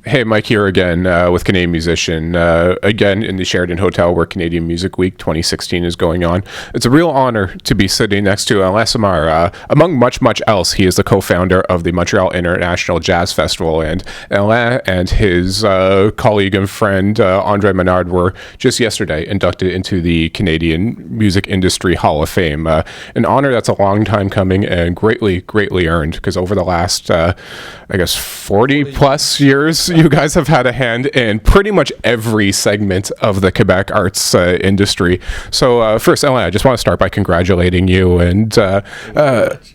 Hey, Mike here again with Canadian Musician, again in the Sheraton Hotel where Canadian Music Week 2016 is going on. It's a real honor to be sitting next to Alain Simard. Among much else, he is the co-founder of the Montreal International Jazz Festival, and Alain and his colleague and friend André Ménard were just yesterday inducted into the Canadian Music Industry Hall of Fame. An honor that's a long time coming and greatly earned, because over the last, 40 plus years, you guys have had a hand in pretty much every segment of the Quebec arts industry. So first, Alain, I just want to start by congratulating you. And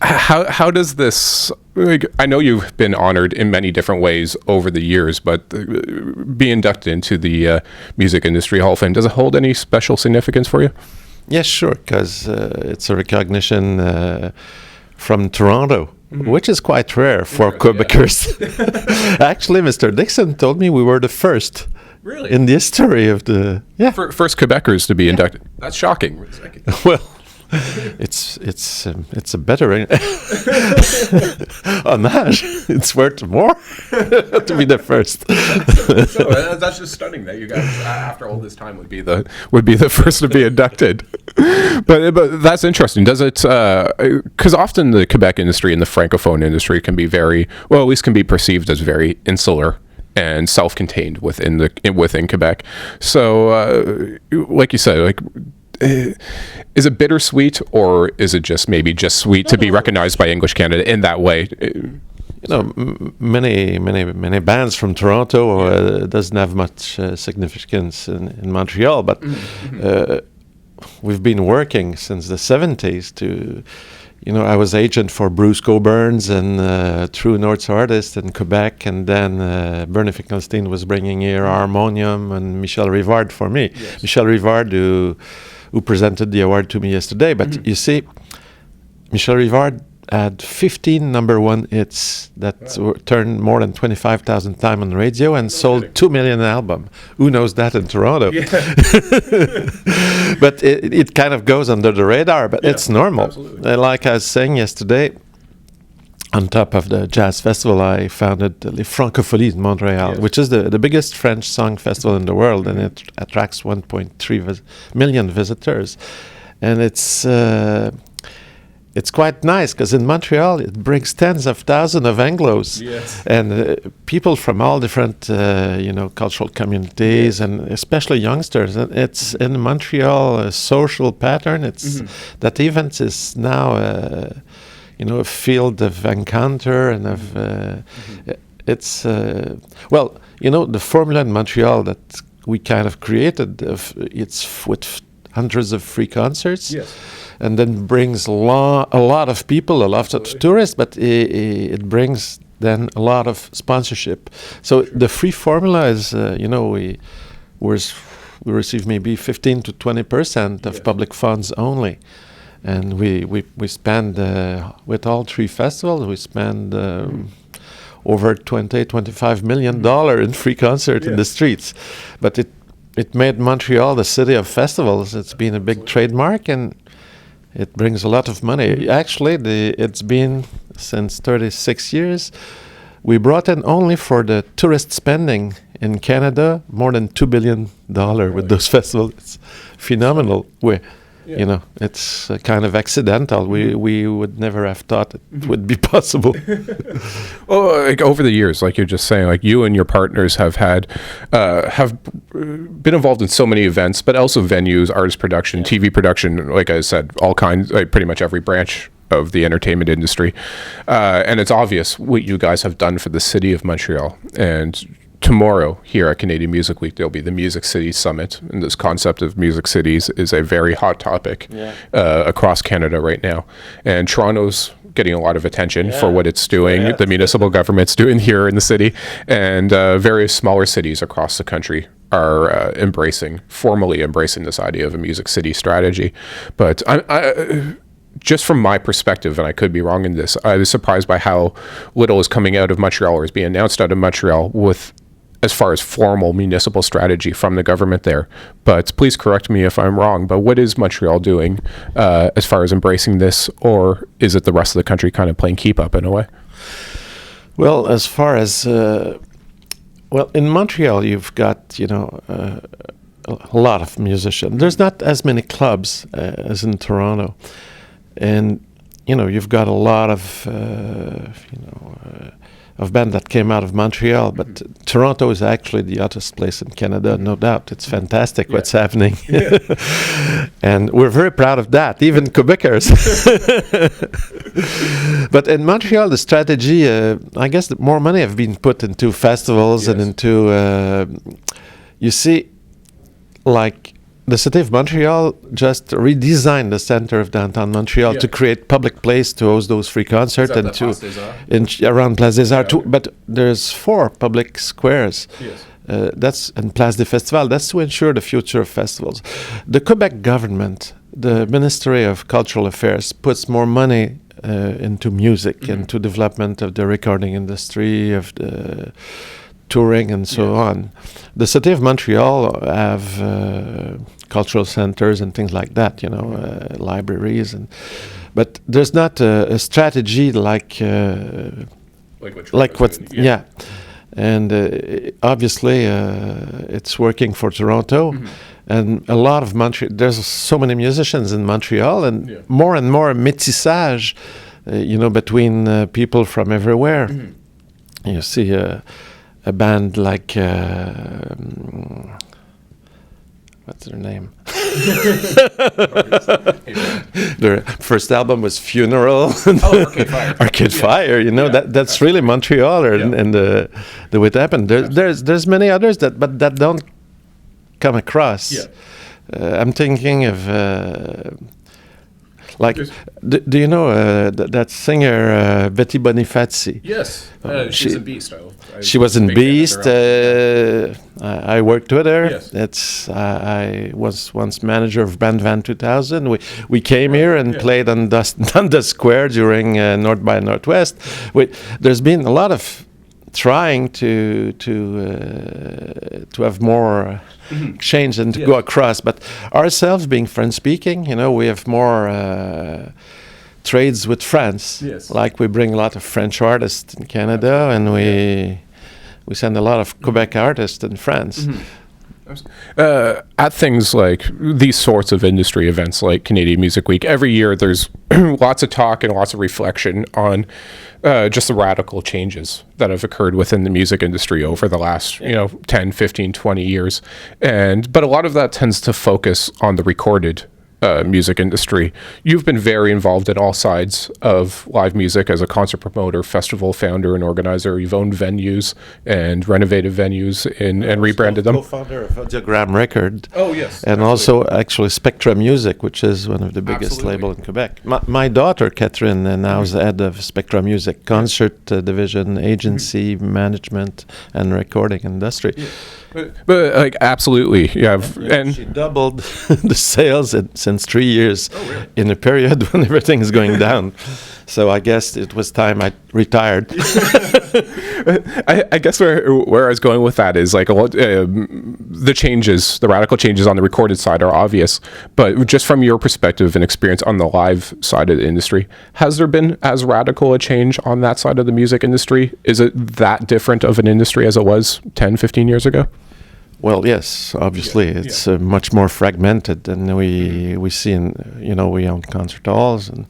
how does this... I know you've been honored in many different ways over the years, but being inducted into the Music Industry Hall of Fame, does it hold any special significance for you? Yes, sure, because it's a recognition from Toronto. Mm-hmm. Which is quite rare for Quebecers. Yeah. Actually, Mr. Dixon told me we were the first in the history of the... Yeah. First Quebecers to be inducted. That's shocking. Well, it's a better homage. It's worth more to be the first. So that's just stunning that you guys, after all this time, would be the first to be inducted. But that's interesting. Does it? Because often the Quebec industry and the francophone industry can be at least can be perceived as very insular and self-contained within Quebec. So, like you said, is it bittersweet, or is it just sweet to be recognized by English Canada in that way? You know, many bands from Toronto doesn't have much significance in Montreal, but we've been working since the 70s to... I was agent for Bruce Coburns and True North's artist in Quebec, and then Bernie Finkelstein was bringing here Harmonium and Michel Rivard for me. Yes. Michel Rivard, who presented the award to me yesterday. But you see, Michel Rivard had 15 number one hits that turned more than 25,000 times on the radio and sold 2 million albums. Who knows that in Toronto? Yeah. But it kind of goes under the radar, but it's normal. Like I was saying yesterday, on top of the Jazz Festival, I founded the FrancoFolies de Montréal, which is the biggest French song festival in the world, and it attracts 1.3 million visitors. And it's quite nice, because in Montreal, it brings tens of thousands of Anglos and people from all different, cultural communities, and especially youngsters. And it's in Montreal a social pattern. It's that event is now, a field of encounter and of it's the formula in Montreal that we kind of created. It's with hundreds of free concerts. Yes. And then brings a lot of people, a lot of tourists, but it brings then a lot of sponsorship. So the free formula is, we receive maybe 15 to 20% of public funds only. And we spend, with all three festivals, we spend over $25 million in free concert in the streets. But it made Montreal the city of festivals. It's been a big trademark, and it brings a lot of money. Actually, it's been since 36 years. We brought in only for the tourist spending in Canada more than $2 billion with those festivals. It's phenomenal. It's kind of accidental. We would never have thought it would be possible. Well, over the years, like you're just saying, you and your partners have been involved in so many events, but also venues, artist production, TV production, like I said, all kinds, pretty much every branch of the entertainment industry. And it's obvious what you guys have done for the city of Montreal. And tomorrow here at Canadian Music Week, there'll be the Music City Summit, and this concept of music cities is a very hot topic across Canada right now. And Toronto's getting a lot of attention for what it's doing, the municipal government's doing here in the city, and various smaller cities across the country are formally embracing this idea of a music city strategy. But I just from my perspective, and I could be wrong in this, I was surprised by how little is coming out of Montreal or is being announced out of Montreal as far as formal municipal strategy from the government there. But please correct me if I'm wrong, but what is Montreal doing as far as embracing this, or is it the rest of the country kind of playing keep up in a way? Well, as far as Well, in Montreal, you've got, a lot of musicians. There's not as many clubs as in Toronto. And, you've got a lot of, of band that came out of Montreal, but Toronto is actually the hottest place in Canada, no doubt. It's fantastic what's happening. And we're very proud of that, even Quebecers. But in Montreal, the strategy, I guess that more money have been put into festivals and into, you see, like the city of Montreal just redesigned the center of downtown Montreal to create public place to host those free concerts and to around Place des Arts too. But there's 4 public squares. That's in Place des Festivals. That's to ensure the future of festivals. The Quebec government, the Ministry of Cultural Affairs, puts more money into music, into development of the recording industry, of the touring and so on. The city of Montreal have cultural centers and things like that, libraries, but there's not a strategy like what's and obviously it's working for Toronto. And a lot of there's so many musicians in Montreal, and more métissage, between people from everywhere. You see a band like what's their name? Their first album was Funeral. Arcade Fire. Arcade Fire. That's really Montreal, and the way it happened. There's many others that don't come across. I'm thinking of do you know that singer Betty Bonifazi? Yes, she's a beast. She was in Beast. I worked with her. Yes. I was once manager of Band Van 2000. We came here and played on the square during North by Northwest. There's been a lot of trying to have more exchange and to go across, but ourselves being French speaking, we have more trades with France. Like we bring a lot of French artists in Canada, and we send a lot of Quebec artists in France. At things like these sorts of industry events like Canadian Music Week, every year there's lots of talk and lots of reflection on just the radical changes that have occurred within the music industry over the last 10, 15, 20 years. But a lot of that tends to focus on the recorded music industry. You've been very involved in all sides of live music as a concert promoter, festival founder, and organizer. You've owned venues and renovated venues and rebranded them. Co-founder of Audiogram Record. Oh, yes. And also actually Spectra Music, which is one of the biggest labels in Quebec. My daughter, Catherine, now is the head of Spectra Music, concert division, agency, management, and recording industry. But absolutely, and she doubled the sales since 3 years in a period when everything is going down. So I guess it was time I retired. I guess where I was going with that is the radical changes on the recorded side are obvious, but just from your perspective and experience on the live side of the industry, has there been as radical a change on that side of the music industry? Is it that different of an industry as it was 10, 15 years ago? Well, yes, obviously it's much more fragmented than we see in, we own concert halls, and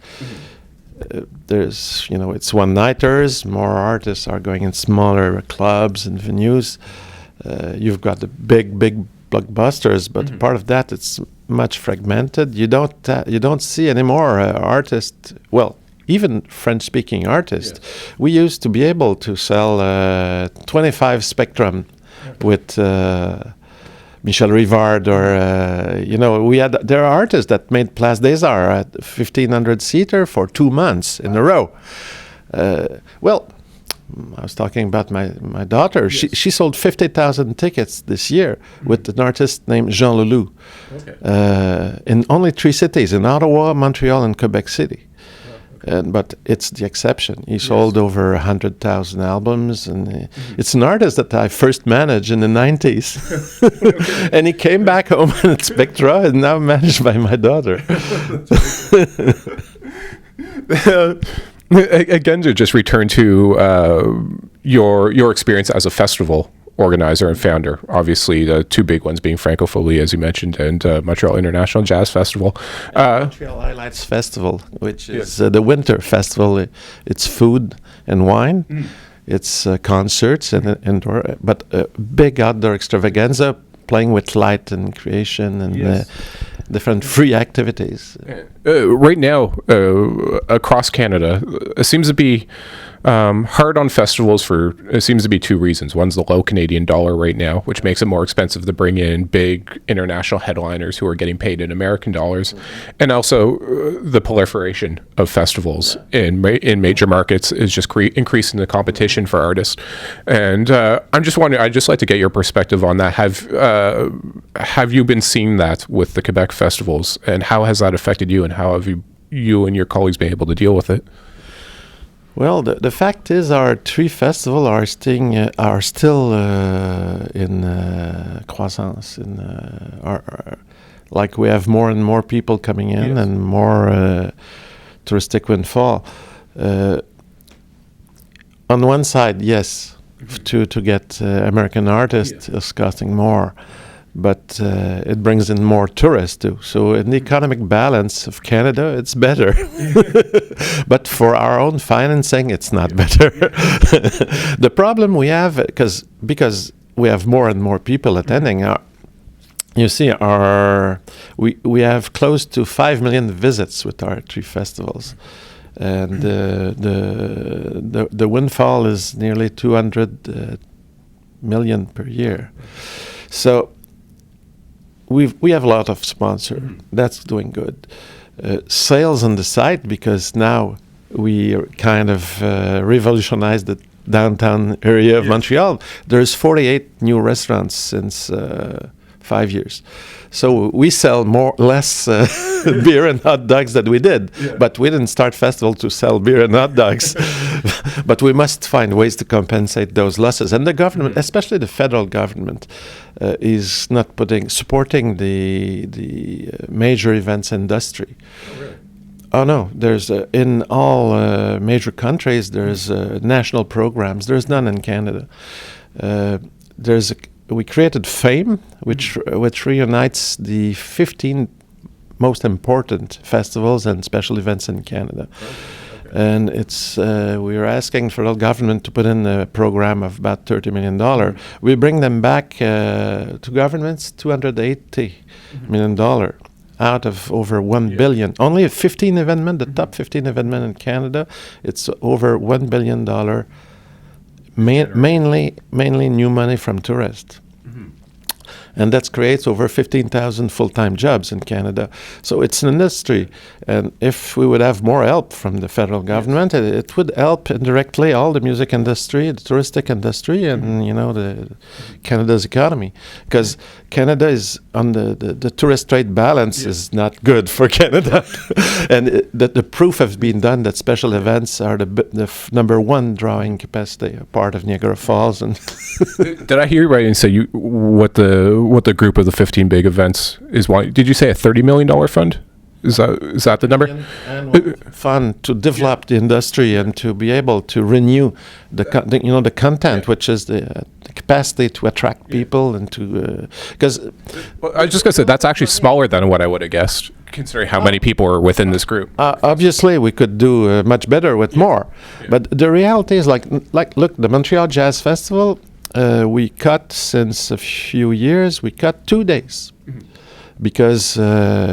there's, it's one-nighters, more artists are going in smaller clubs and venues. You've got the big blockbusters, but part of that, it's much fragmented. You don't see any more artists, well, even French-speaking artists. We used to be able to sell 25 Spectrum with Michel Rivard, or there are artists that made Place des Arts at 1,500 seater for 2 months in a row. Well, I was talking about my daughter. She sold 50,000 tickets this year with an artist named Jean Leloup in only 3 cities, in Ottawa, Montreal, and Quebec City. But it's the exception. He sold over 100,000 albums, and it's an artist that I first managed in the 90s. And he came back home at Spectra, and now managed by my daughter. Again, to just return to your experience as a festival organizer and founder. Obviously, the two big ones being FrancoFolies, as you mentioned, and Montreal International Jazz Festival. Montreal Highlights Festival, which is the winter festival. It's food and wine. It's concerts and indoor, but big outdoor extravaganza, playing with light and creation and different free activities. Right now, across Canada, it seems to be hard on festivals it seems to be two reasons. One's the low Canadian dollar right now, which makes it more expensive to bring in big international headliners who are getting paid in American dollars. And also the proliferation of festivals in major markets is just increasing the competition for artists. And I'm just wondering, I'd just like to get your perspective on that. Have you been seeing that with the Quebec festivals, and how has that affected you, and how have you and your colleagues been able to deal with it? Well, the fact is, our three festivals are still in croissance. Like we have more and more people coming in, and more touristic windfall. On one side, yes, to get American artists is costing more. But it brings in more tourists too. So in the economic balance of Canada, it's better. But for our own financing, it's not better. The problem we have, because we have more and more people attending, you see, we have close to 5 million visits with our three festivals. And the windfall is nearly 200 million per year. So we have a lot of sponsors. That's doing good. Sales on the site, because now we kind of revolutionized the downtown area of Montreal. There's 48 new restaurants since 5 years. So we sell less beer and hot dogs than we did. But we didn't start festival to sell beer and hot dogs. But we must find ways to compensate those losses. And the government, especially the federal government, is not supporting the major events industry. Oh, really? Oh no, there's in all major countries there's national programs. There's none in Canada. We created FAME, which reunites the 15 most important festivals and special events in Canada. Okay. And it's we are asking federal government to put in a program of about $30 million. We bring them back to governments $280 million out of over $1 billion. Only 15 eventment, the top 15 eventment in Canada, it's over $1 billion. Mainly new money from tourists. And that creates over 15,000 full-time jobs in Canada. So it's an industry. And if we would have more help from the federal government, it would help indirectly all the music industry, the touristic industry, and the Canada's economy. Because Canada is on the tourist trade balance is not good for Canada. And the proof has been done that special events are the number one drawing capacity, a part of Niagara Falls. And Did I hear you right and say what the group of the 15 big events is wanting? Did you say a $30 million fund? Is that the number? And fund to develop the industry and to be able to renew the content, which is the capacity to attract people and to because. I was just gonna say that's actually smaller than what I would have guessed, considering how many people are within this group. Obviously, we could do much better with more, but the reality is look, the Montreal Jazz Festival. We cut since a few years. We cut 2 days. Because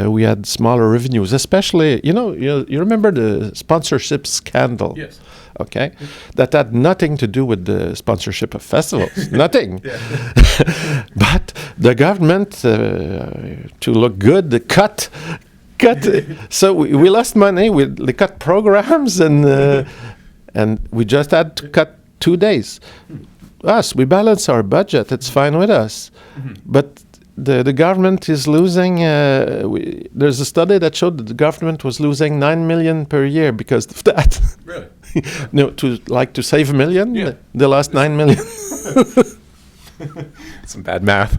we had smaller revenues, especially, you remember the sponsorship scandal? Yes. Okay? That had nothing to do with the sponsorship of festivals, nothing. But the government, to look good, cut. So we lost money, they cut programs, and we just had to cut 2 days. We balance our budget, it's fine with us. But the government is losing. There's a study that showed that the government was losing $9 million per year because of that. Really? To save $1 million, they lost $9 million. Some bad math.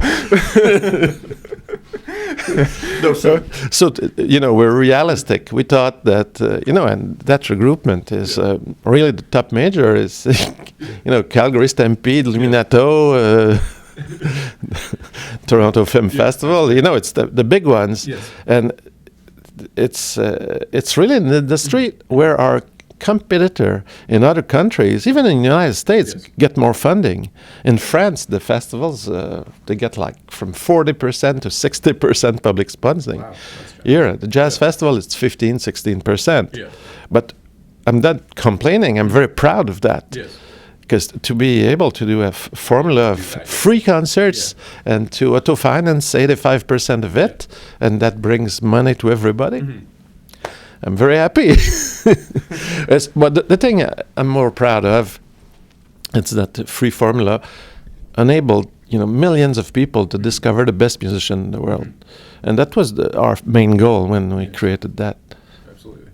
No, we're realistic. We thought that, and that regroupment is really the top major is, Calgary Stampede, Luminato, Toronto Film Festival. It's the big ones, and it's really in the industry where our competitor in other countries, even in the United States, get more funding. In France, the festivals, they get like from 40% to 60% public sponsoring. Wow, here, the Jazz Festival, it's 15, 16%. Yeah. But I'm not complaining. I'm very proud of that. Yes. Because to be able to do a formula of free concerts and to auto-finance 85% of it, and that brings money to everybody, I'm very happy. But the thing I'm more proud of, it's that the free formula enabled millions of people to discover the best musician in the world, and that was our main goal when we created that. Absolutely.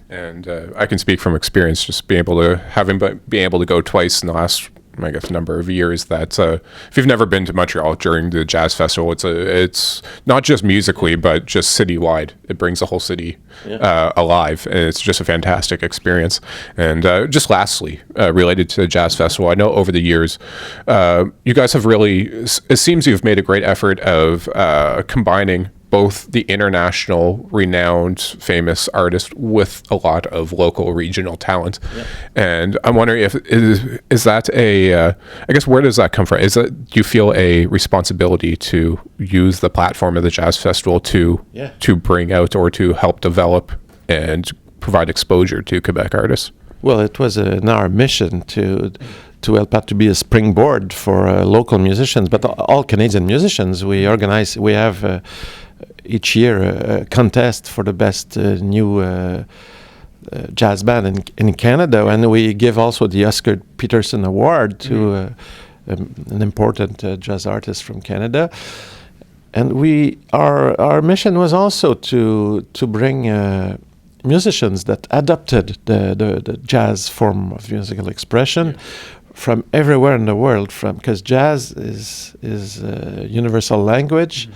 And I can speak from experience, just being able to go twice in the last, I guess, number of years, that if you've never been to Montreal during the Jazz Festival, it's not just musically, but just citywide. It brings the whole city alive, and it's just a fantastic experience. And just lastly, related to the Jazz Festival, I know over the years, you guys have really, it seems you've made a great effort of combining both the international renowned famous artists with a lot of local regional talent. Yep. And I'm wondering if is that I guess where does that come from? Do you feel a responsibility to use the platform of the Jazz Festival to bring out or to help develop and provide exposure to Quebec artists? Well, it was in our mission to help out to be a springboard for local musicians, but all Canadian musicians. We have each year a contest for the best new jazz band in Canada, and we give also the Oscar Peterson Award to an important jazz artist from Canada. And our mission was also to bring musicians that adopted the jazz form of musical expression from everywhere in the world, because jazz is a universal language.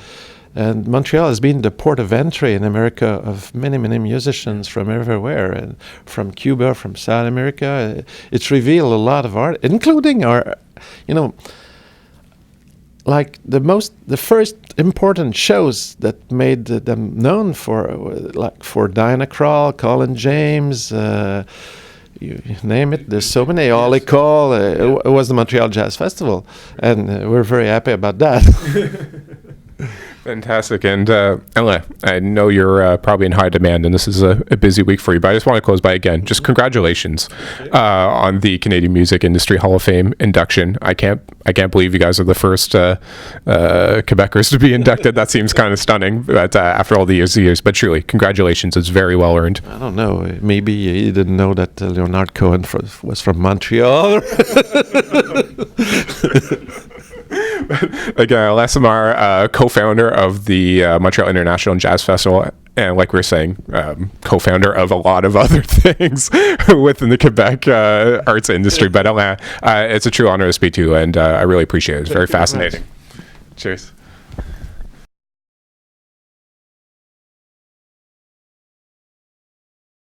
And Montreal has been the port of entry in America of many, many musicians from everywhere, and from Cuba, from South America. It's revealed a lot of art, including our, like the first important shows that made them known for Diana Krall, Colin James, you name it. There's so many. Ollie Cole. It was the Montreal Jazz Festival, and we're very happy about that. Fantastic. And Alain, I know you're probably in high demand, and this is a busy week for you, but I just want to close by again. Just congratulations on the Canadian Music Industry Hall of Fame induction. I can't believe you guys are the first Quebecers to be inducted. That seems kind of stunning, but after all the years. But truly, congratulations. It's very well earned. I don't know. Maybe you didn't know that Leonard Cohen was from Montreal. Again, Alain Simard, co-founder of the Montreal International Jazz Festival, and like we were saying, co-founder of a lot of other things within the Quebec arts industry. But Alain, it's a true honor to speak to you, and I really appreciate it. It's very fascinating. Cheers.